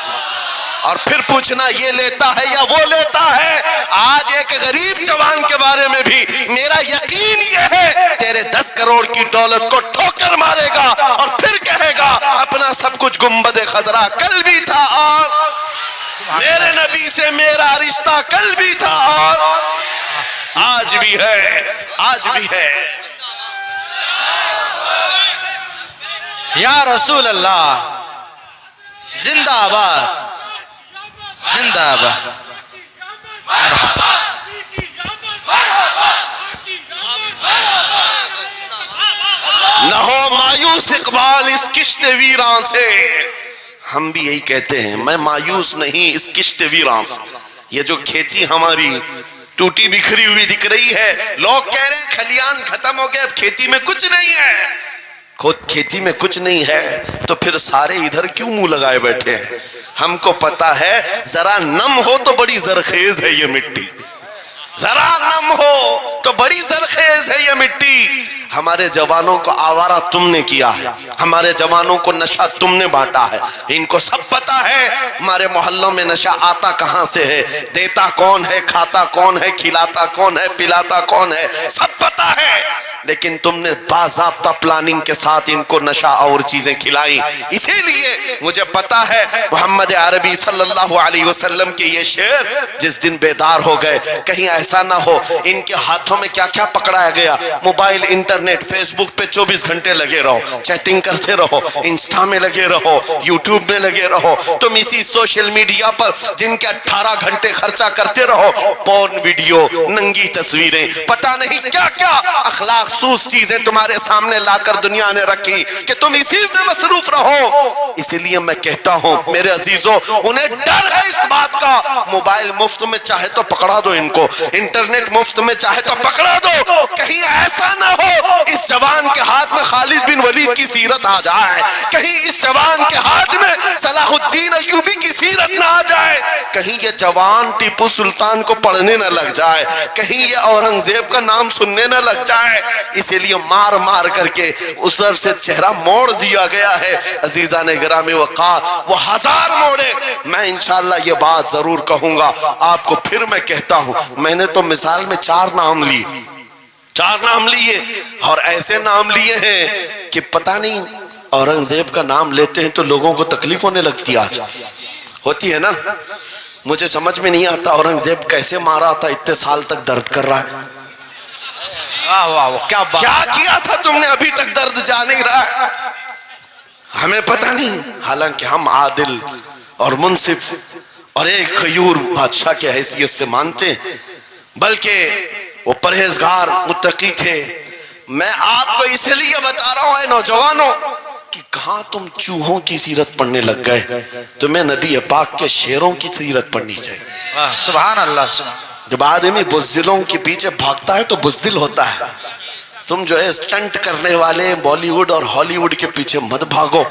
اور پھر پوچھنا یہ لیتا ہے یا وہ لیتا ہے. آج ایک غریب جوان کے بارے میں بھی میرا یقین یہ ہے تیرے 10 کروڑ کی دولت کو ٹھوکر مارے گا اور پھر کہے گا اپنا سب کچھ گنبد خضرا کل بھی تھا, اور میرے نبی سے میرا رشتہ کل بھی تھا اور آج بھی ہے, آج بھی ہے. یا رسول اللہ, زندہ آباد, زندہ آباد. مایوس اقبال اس کشت ویراں سے. ہم بھی یہی کہتے ہیں, میں مایوس نہیں اس کشت ویراں سے. یہ جو کھیتی ہماری ٹوٹی بکھری ہوئی دکھ رہی ہے, لوگ کہہ رہے ہیں کھلیان ختم ہو گئے, اب کھیتی میں کچھ نہیں ہے. خود کھیتی میں کچھ نہیں ہے تو پھر سارے ادھر کیوں منہ لگائے بیٹھے ہیں؟ ہم کو پتا ہے ذرا نم ہو تو بڑی زرخیز ہے یہ مٹی, ذرا نم ہو تو بڑی زرخیز ہے یہ مٹی. ہمارے جوانوں کو آوارہ تم نے کیا ہے, ہمارے جوانوں کو نشہ تم نے بانٹا ہے. ان کو سب پتا ہے ہمارے محلوں میں نشہ آتا کہاں سے ہے, دیتا کون ہے, کھاتا کون ہے, کھلاتا کون ہے, پلاتا کون ہے, سب پتا ہے. لیکن تم نے باضابطہ پلاننگ کے ساتھ ان کو نشہ اور چیزیں کھلائیں. اسی لیے مجھے پتا ہے محمد عربی صلی اللہ علیہ وسلم کے یہ شعر, جس دن بیدار ہو گئے کہیں ایسا نہ ہو ان کے ہاتھوں میں کیا کیا پکڑایا گیا, موبائل, انٹرنیٹ, فیس بک پہ 24 گھنٹے لگے رہو, چیٹنگ کرتے رہو, انسٹا میں لگے رہو, یوٹیوب میں لگے رہو, تم اسی سوشل میڈیا پر جن کے 18 گھنٹے خرچہ کرتے رہو, پورن ویڈیو, ننگی تصویریں, پتہ نہیں کیا کیا اخلاق سوس چیزیں تمہارے سامنے لا کر دنیا نے رکھی کہ تم اسی میں مصروف رہو. اسی لیے میں کہتا ہوں میرے عزیزوں, انہیں ڈر ہے اس بات کا, موبائل مفت میں چاہے تو پکڑا دو ان کو, انٹرنیٹ مفت میں چاہے تو پکڑا دو, کہیں ایسا نہ ہو اس جوان کے ہاتھ میں خالد بن ولید کی سیرت آ جائے, کہیں اس جوان کے ہاتھ میں صلاح الدین ایوبی کی سیرت نہ آ جائے, کہیں یہ جوان ٹیپو سلطان کو پڑھنے نہ لگ جائے, کہیں یہ اورنگزیب کا نام سننے نہ لگ جائے. اسی لیے مار مار کر کے اس طرف سے چہرہ موڑ دیا گیا ہے. عزیزان گرامی وقار, وہ 1000 موڑے. میں انشاءاللہ یہ بات ضرور کہوں گا آپ کو, پھر میں کہتا ہوں میں نے تو مثال میں 4 نام لیے, 4 نام لیے, اور ایسے نام لیے ہیں کہ پتہ نہیں اورنگزیب کا نام لیتے ہیں تو لوگوں کو تکلیف ہونے لگتی, آج ہوتی ہے نا. مجھے سمجھ میں نہیں آتا اورنگزیب کیسے مارا تھا, اتنے سال تک درد کر رہا ہے. کیا کیا تھا تم نے, ابھی تک درد جا نہیں رہا ہے, ہمیں پتہ نہیں. حالانکہ ہم عادل اور منصف اور ایک غیور بادشاہ کی حیثیت سے مانتے ہیں, بلکہ وہ پرہیزگار متقی تھے. میں آپ کو اس لیے بتا رہا ہوں اے نوجوانوں کہ کہاں تم چوہوں کی سیرت پڑھنے لگ گئے, تمہیں نبی پاک کے شیروں کی سیرت پڑھنی چاہیے. سبحان اللہ, سبحان. جب آدمی بزدلوں کے پیچھے بھاگتا ہے تو بزدل ہوتا ہے. تم جو ہے سٹنٹ کرنے والے بالی ووڈ اور ہالی ووڈ کے پیچھے مت بھاگو,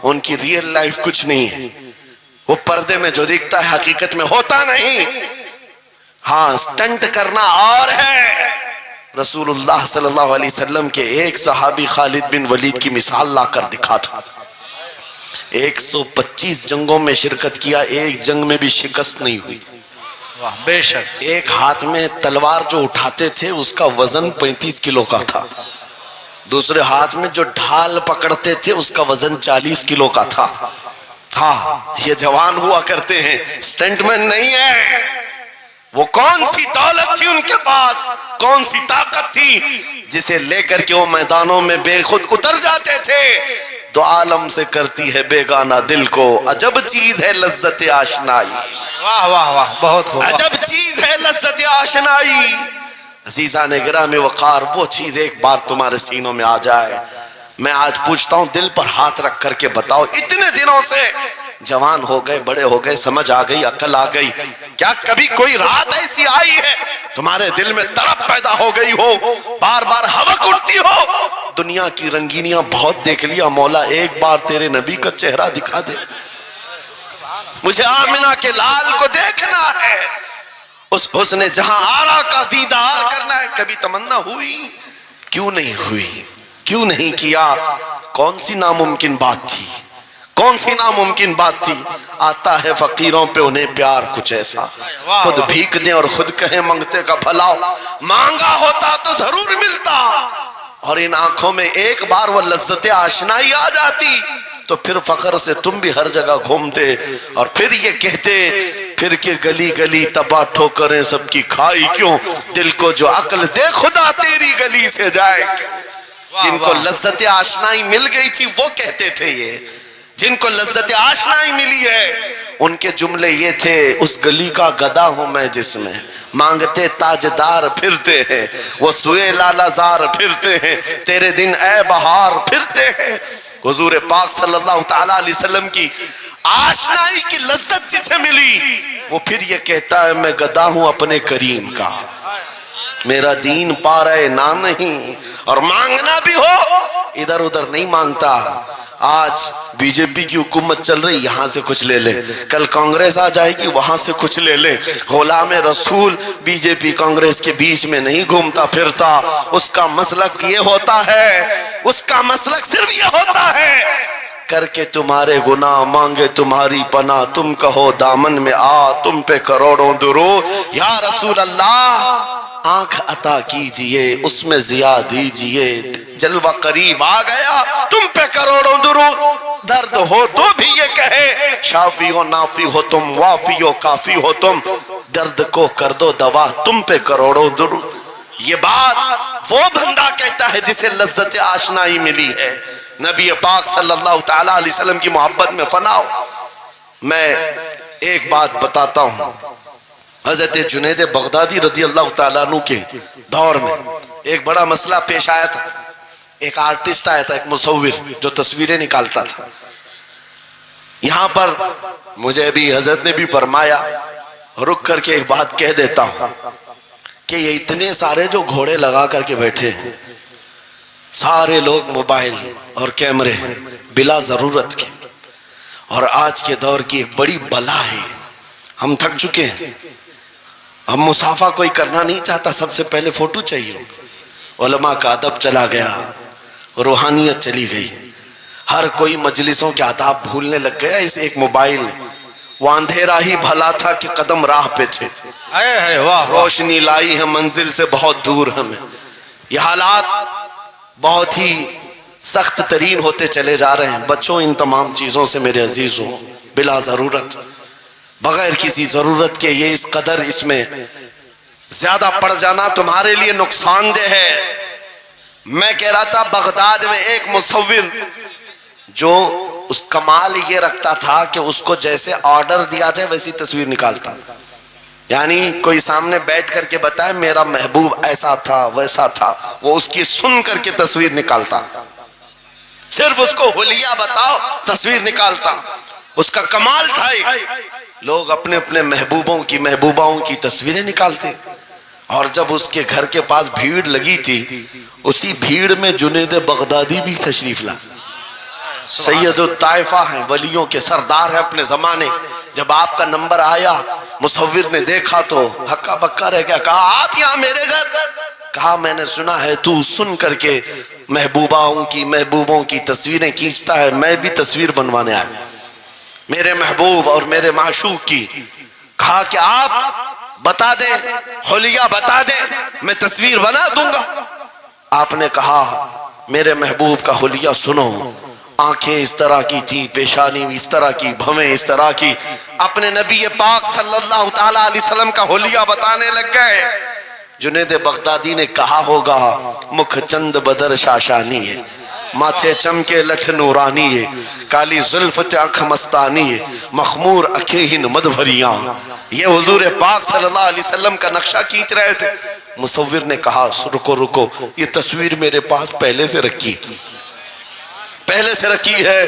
ان کی ریئل لائف کچھ نہیں ہے. وہ پردے میں جو دکھتا ہے حقیقت میں ہوتا نہیں. ہاں, سٹنٹ کرنا اور ہے. رسول اللہ صلی اللہ علیہ وسلم کے ایک صحابی خالد بن ولید کی مثال لا کر دکھا تھا. 125 جنگوں میں شرکت کیا, ایک جنگ میں بھی شکست نہیں ہوئی. بے شک. ایک ہاتھ میں تلوار جو اٹھاتے تھے اس کا وزن 35 کلو کا تھا, دوسرے ہاتھ میں جو ڈھال پکڑتے تھے اس کا وزن 40 کلو کا تھا. ہاں, یہ جوان ہوا کرتے ہیں, سٹنٹ مین نہیں ہے. وہ کون سی دولت تھی ان کے پاس, کون سی طاقت تھی جسے لے کر کے وہ میدانوں میں بے خود اتر جاتے تھے. تو عالم سے کرتی ہے بیگانہ دل کو, عجب چیز ہے لذت آشنائی. واہ واہ واہ, بہت خوب. عجب چیز ہے لذت آشنائی. عزیزان گرامی وقار, وہ چیز ایک بار تمہارے سینوں میں آ جائے. میں آج پوچھتا ہوں, دل پر ہاتھ رکھ کر کے بتاؤ, اتنے دنوں سے جوان ہو گئے, بڑے ہو گئے, سمجھ آ گئی, عقل آ گئی, کیا کبھی کوئی رات ایسی آئی ہے تمہارے دل میں تڑپ پیدا ہو گئی ہو, بار بار حوق اٹھتی ہو؟ دنیا کی رنگینیاں بہت دیکھ لیا, مولا ایک بار تیرے نبی کا چہرہ دکھا دے, مجھے آمنہ کے لال کو دیکھنا ہے, اس حسن جہاں آرا کا دیدار کرنا ہے. کبھی تمنا ہوئی؟ کیوں نہیں ہوئی, کیوں نہیں کیا؟ کون سی ناممکن بات تھی, کون سی ناممکن بات تھی؟ آتا ہے فقیروں پہ انہیں پیار کچھ ایسا, خود بھیک دیں اور خود کہیں منگتے کا بھلا, مانگا ہوتا تو ضرور ملتا, اور ان آنکھوں میں ایک بار وہ لذت آشنائی آ جاتی تو پھر فخر سے تم بھی ہر جگہ گھومتے, اور پھر یہ کہتے پھر کہ گلی گلی تباہ ٹھوکریں سب کی کھائی کیوں, دل کو جو عقل دے خدا تیری گلی سے جائے کیوں. جن کو لذت آشنائی مل گئی تھی وہ کہتے تھے یہ, جن کو لذت آشنائی ملی ہے، ان کے جملے یہ تھے: اس گلی کا گدا ہوں میں جس میں مانگتے تاجدار پھرتے ہیں، وہ سوئے لالا زار پھرتے ہیں، تیرے دن اے بہار پھرتے ہیں۔ حضور پاک صلی اللہ تعالیٰ علیہ وسلم کی آشنائی کی لذت جسے ملی، وہ پھر یہ کہتا ہے میں گدا ہوں اپنے کریم کا، میرا دین پا رہے نہ نہیں، اور مانگنا بھی ہو ادھر ادھر نہیں مانگتا۔ آج بی جے پی کی حکومت چل رہی، یہاں سے کچھ لے لے، کل کانگریس آ جائے گی وہاں سے کچھ لے لے۔ غلام رسول بی جے پی کانگریس کے بیچ میں نہیں گھومتا پھرتا، اس کا مسلک یہ ہوتا ہے، اس کا مسلک صرف یہ ہوتا ہے: کر کے تمہارے گناہ مانگے تمہاری پناہ، تم کہو دامن میں آ تم پہ کروڑوں درود، یا رسول اللہ آنکھ عطا کیجئے اس میں ضیا دیجئے، جلوہ قریب آ گیا تم پہ کروڑوں درود، درد ہو تو بھی یہ کہے شافی ہو نافی ہو تم، وافی ہو کافی ہو تم، درد کو کر دو دوا تم پہ کروڑوں درود۔ یہ بات وہ بندہ کہتا ہے جسے لذت آشنائی ملی ہے، نبی پاک صلی اللہ تعالیٰ علیہ وسلم کی محبت میں فنا ہو۔ میں ایک بات بتاتا ہوں، حضرت جنید بغدادی رضی اللہ تعالیٰ عنہ کے دور میں ایک بڑا مسئلہ پیش آیا تھا۔ ایک آرٹسٹ آیا تھا، ایک مصور جو تصویریں نکالتا تھا۔ یہاں پر مجھے بھی حضرت نے بھی فرمایا، رک کر کے ایک بات کہہ دیتا ہوں کہ یہ اتنے سارے جو گھوڑے لگا کر کے بیٹھے ہیں، سارے لوگ موبائل اور کیمرے بلا ضرورت کے، اور آج کے دور کی ایک بڑی بلا ہے۔ ہم تھک چکے ہیں، ہم مصافحہ کوئی کرنا نہیں چاہتا، سب سے پہلے فوٹو چاہیے۔ علماء کا ادب چلا گیا، روحانیت چلی گئی، ہر کوئی مجلسوں کے آداب بھولنے لگ گیا۔ اس ایک موبائل، وہ اندھیرا ہی بھلا تھا کہ قدم راہ پہ تھے، روشنی لائی ہے منزل سے بہت دور ہمیں۔ یہ حالات بہت ہی سخت ترین ہوتے چلے جا رہے ہیں۔ بچوں ان تمام چیزوں سے میرے عزیزوں، بلا ضرورت، بغیر کسی ضرورت کے یہ اس قدر اس میں زیادہ پڑ جانا تمہارے لیے نقصان دہ ہے۔ میں کہہ رہا تھا بغداد میں ایک مصور جو اس کمال یہ رکھتا تھا کہ اس کو جیسے آرڈر دیا جائے ویسی تصویر نکالتا، یعنی کوئی سامنے بیٹھ کر کے بتائے میرا محبوب ایسا تھا ویسا تھا، وہ اس کی سن کر کے تصویر نکالتا، صرف اس کو حلیہ بتاؤ تصویر نکالتا۔ اس کا کمال تھا ایک، لوگ اپنے اپنے محبوباؤں کی تصویریں نکالتے، اور جب اس کے گھر کے پاس بھیڑ لگی تھی، اسی بھیڑ میں جنید بغدادی بھی تشریف لا۔ سید الطائفہ ہیں، ولیوں کے سردار ہیں اپنے زمانے۔ جب آپ کا نمبر آیا، مصور نے دیکھا تو ہکا بکا رہ گیا، کہا آپ یہاں میرے گھر؟ کہا میں نے سنا ہے تو سن کر کے محبوبوں کی تصویریں کھینچتا ہے، میں بھی تصویر بنوانے آیا میرے محبوب اور میرے معشوق کی۔ کہا کہ آپ بتا دیں، حلیہ بتا دیں، میں تصویر بنا دوں گا۔ آپ نے کہا میرے محبوب کا حلیہ سنو، آنکھیں اس طرح کی تھی، پیشانی اس طرح کی، بھویں اس طرح کی۔ اپنے نبی پاک صلی اللہ تعالیٰ علیہ وسلم کا حلیہ بتانے لگ گئے۔ جنید بغدادی نے کہا ہوگا مکھ چند بدر شاشانی ہے، ماتھے چمکے لٹھ نورانی ہے، کالی زلف آنکھ مستانی ہے، مخمور اکھیں مد بھریاں۔ یہ حضور پاک صلی اللہ علیہ وسلم کا نقشہ کھینچ رہے تھے۔ مصور نے کہا رکو، یہ تصویر میرے پاس پہلے سے رکھی ہے۔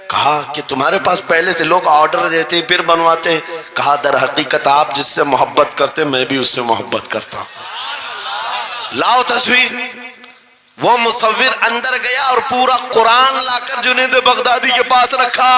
کہا کہ تمہارے پاس پہلے سے لوگ آرڈر دیتے ہیں پھر بنواتے ہیں؟ کہا در حقیقت آپ جس سے محبت کرتے میں بھی اس سے محبت کرتا ہوں، لاؤ تصویر۔ وہ مصور اندر گیا اور پورا قرآن لا کر جنید بغدادی کے پاس رکھا۔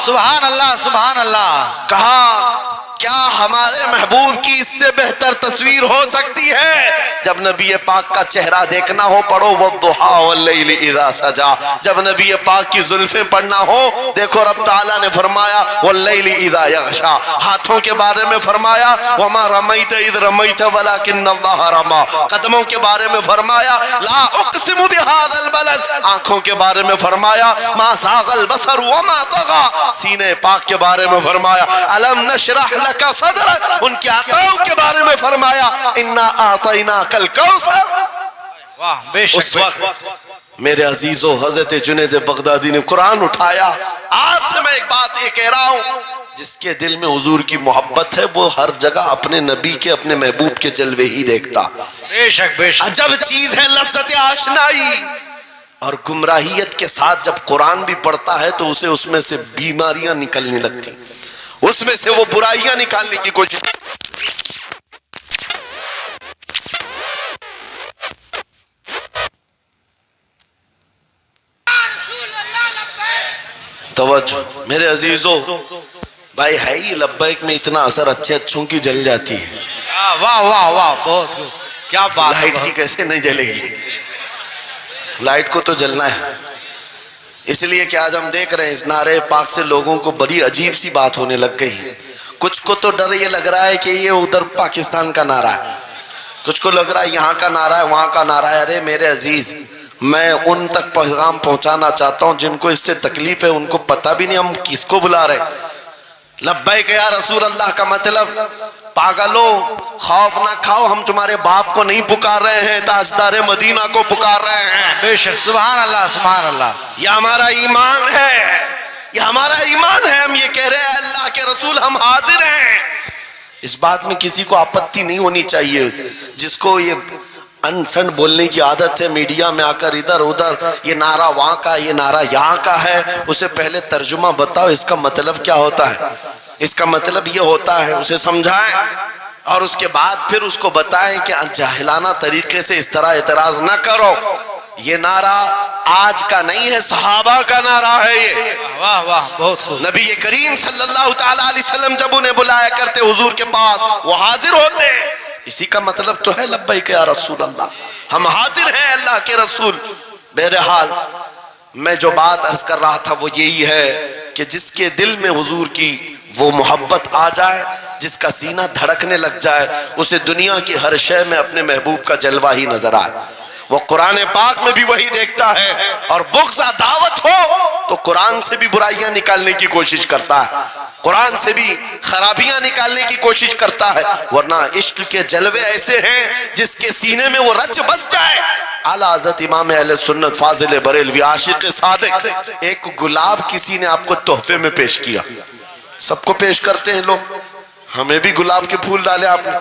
سبحان اللہ، سبحان اللہ۔ کہا کیا ہمارے محبوب کی اس سے بہتر تصویر ہو سکتی ہے؟ جب نبی پاک کا چہرہ دیکھنا ہو پڑھو والضحیٰ واللیل اذا سجا، جب نبی پاک کی زلفیں پڑھنا ہو دیکھو رب تعالیٰ نے فرمایا واللیل اذا یغشا، ہاتھوں کے بارے میں فرمایا وما رمیت اذ رمیت ولکن اللہ رما، قدموں کے بارے میں فرمایا لا اقسم بہذا البلد، آنکھوں کے بارے میں فرمایا ما زاغ البصر وما طغى، سینے پاک کے بارے میں فرمایا الم نشرح لک صدرک، ان کے عطاؤں کے بارے میں فرمایا انا اعطیناک الکوثر۔ واہ بے شک۔ اس وقت میرے عزیزو حضرت جنید بغدادی نے قرآن اٹھایا. آج سے میں ایک بات یہ کہہ رہا ہوں, جس کے دل میں حضور کی محبت ہے وہ ہر جگہ اپنے نبی کے, اپنے محبوب کے جلوے ہی دیکھتا. بے شک بے شک. عجب چیز ہے لذت آشنائی. اور گمراہیت کے ساتھ جب قرآن بھی پڑھتا ہے تو اسے اس میں سے بیماریاں نکلنے لگتی, اس میں سے وہ برائیاں نکالنے کی کوشش. توجہ میرے عزیزو, بھائی ہے ہی لبیک میں اتنا اثر اچھے اچھوں کی جل جاتی ہے. واہ واہ واہ, بہت کیا بات. لائٹ کی کیسے نہیں جلے گی؟ لائٹ کو تو جلنا ہے. اس لیے کہ آج ہم دیکھ رہے ہیں اس نعرے پاک سے لوگوں کو بڑی عجیب سی بات ہونے لگ گئی. کچھ کو تو ڈر یہ لگ رہا ہے کہ یہ ادھر پاکستان کا نعرہ ہے, کچھ کو لگ رہا ہے یہاں کا نعرہ ہے, وہاں کا نعرہ ہے. ارے میرے عزیز, میں ان تک پیغام پہنچانا چاہتا ہوں جن کو اس سے تکلیف ہے, ان کو پتہ بھی نہیں ہم کس کو بلا رہے. لبیک یا رسول اللہ کا مطلب پاگلو خوف نہ کھاؤ, ہم تمہارے باپ کو نہیں پکار رہے ہیں, تاجدار مدینہ کو پکار رہے ہیں. بے شک. سبحان اللہ سبحان اللہ. یہ ہمارا ایمان ہے, یہ ہمارا ایمان ہے. ہم یہ کہہ رہے ہیں اللہ کے رسول ہم حاضر ہیں. اس بات میں کسی کو آپتی نہیں ہونی چاہیے. جس کو یہ انسن بولنے کی عادت ہے میڈیا میں آ کر ادھر ادھر, یہ نعرہ وہاں کا, یہ نعرہ یہاں کا ہے, اسے پہلے ترجمہ بتاؤ اس کا مطلب کیا ہوتا ہے. اس کا مطلب یہ ہوتا ہے, اسے سمجھائیں اور اس کے بعد پھر اس کو بتائیں کہ جاہلانہ طریقے سے اس طرح اعتراض نہ کرو. یہ نعرہ آج کا نہیں ہے, صحابہ کا نعرہ ہے. یہ واہ واہ, بہت خوب. نبی کریم صلی اللہ تعالی علیہ وسلم جب انہیں بلایا کرتے حضور کے پاس, وہ حاضر ہوتے. اسی کا مطلب تو ہے لبیک یا رسول اللہ, ہم حاضر ہیں اللہ کے رسول. بہرحال میں جو بات عرض کر رہا تھا وہ یہی ہے کہ جس کے دل میں حضور کی وہ محبت آ جائے, جس کا سینہ دھڑکنے لگ جائے, اسے دنیا کی ہر شے میں اپنے محبوب کا جلوہ ہی نظر آئے. وہ قرآن پاک میں بھی وہی دیکھتا ہے, اور بغض دعوت ہو تو قرآن سے بھی برائیاں نکالنے کی کوشش کرتا ہے, قرآن سے بھی خرابیاں نکالنے کی کوشش کرتا ہے. ورنہ عشق کے جلوے ایسے ہیں جس کے سینے میں وہ رچ بس جائے. اعلیٰ حضرت امام اہل سنت فاضل بریلوی عاشق صادق, ایک گلاب کسی نے آپ کو تحفے میں پیش کیا. سب کو پیش کرتے ہیں لوگ, ہمیں بھی گلاب کے پھول ڈالے آپ نے,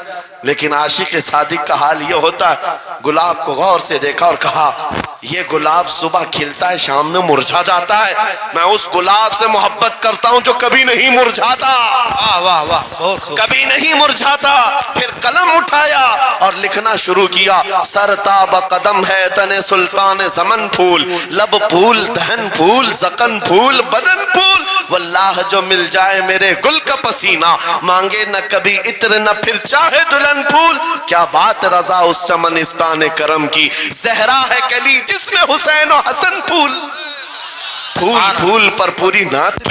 لیکن عاشق صادق کا حال یہ ہوتا ہے, گلاب کو غور سے دیکھا اور کہا یہ گلاب صبح کھلتا ہے شام میں مرجھا جاتا ہے, میں اس گلاب سے محبت کرتا ہوں جو کبھی نہیں مرجھاتا. واہ واہ واہ, بہت خوب. کبھی نہیں مرجھاتا. پھر قلم اٹھایا اور لکھنا شروع کیا. سر تاب قدم ہے تن سلطان زمن پھول, لب پھول دہن پھول زقن پھول بدن پھول, واللہ جو مل جائے میرے گل کا پسینہ, مانگے نہ کبھی عطر نہ پھر چاہے دلہن پھول. کیا بات رضا اس چمنستان کرم کی, زہرا ہے کلی جس میں حسین و حسن پھول. پھول پھول پر پوری نعت